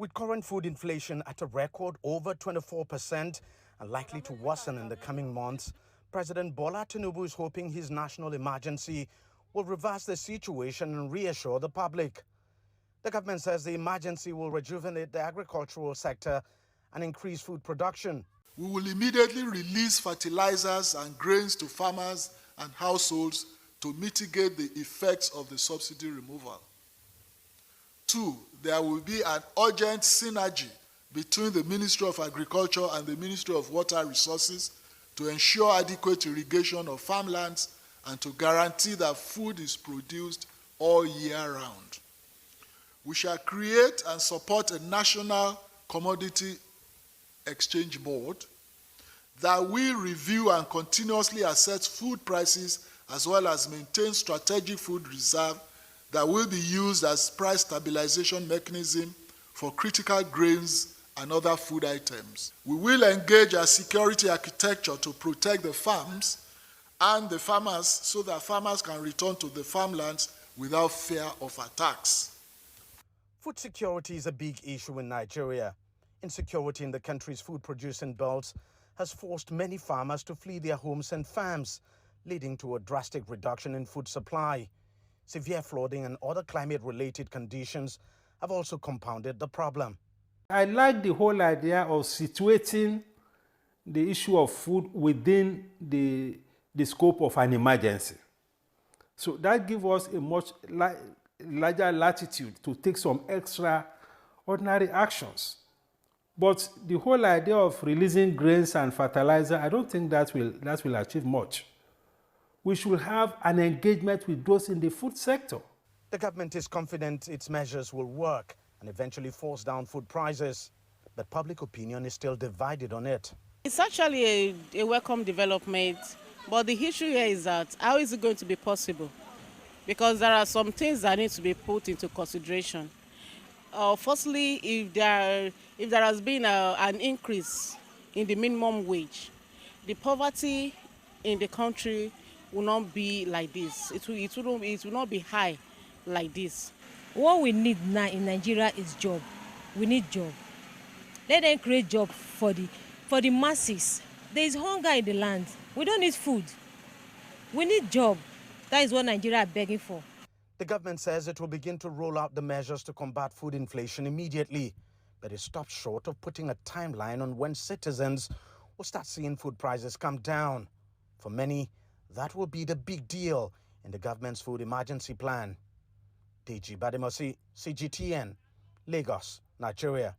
With current food inflation at a record over 24% and likely to worsen in the coming months, President Bola Tinubu is hoping his national emergency will reverse the situation and reassure the public. The government says the emergency will rejuvenate the agricultural sector and increase food production. We will immediately release fertilizers and grains to farmers and households to mitigate the effects of the subsidy removal. 2, there will be an urgent synergy between the Ministry of Agriculture and the Ministry of Water Resources to ensure adequate irrigation of farmlands and to guarantee that food is produced all year round. We shall create and support a national commodity exchange board that will review and continuously assess food prices as well as maintain strategic food reserve that will be used as price stabilization mechanism for critical grains and other food items. We will engage a security architecture to protect the farms and the farmers so that farmers can return to the farmlands without fear of attacks. Food security is a big issue in Nigeria. Insecurity in the country's food-producing belts has forced many farmers to flee their homes and farms, leading to a drastic reduction in food supply. Severe flooding and other climate-related conditions have also compounded the problem. I like the whole idea of situating the issue of food within the scope of an emergency. So that gives us a much larger latitude to take some extraordinary actions. But the whole idea of releasing grains and fertilizer, I don't think that will achieve much. We should have an engagement with those in the food sector. The government is confident its measures will work and eventually force down food prices, but public opinion is still divided on it. It's actually a welcome development, but the issue here is that how is it going to be possible? Because there are some things that need to be put into consideration. Firstly, if there has been an increase in the minimum wage, the poverty in the country will not be like this. It will not be high like this. What we need now in Nigeria is job. We need job. Let them create job for the masses. There is hunger in the land. We don't need food. We need job. That is what Nigeria is begging for. The government says it will begin to roll out the measures to combat food inflation immediately, but it stops short of putting a timeline on when citizens will start seeing food prices come down. For many, that will be the big deal in the government's food emergency plan. DG Badimosi, CGTN, Lagos, Nigeria.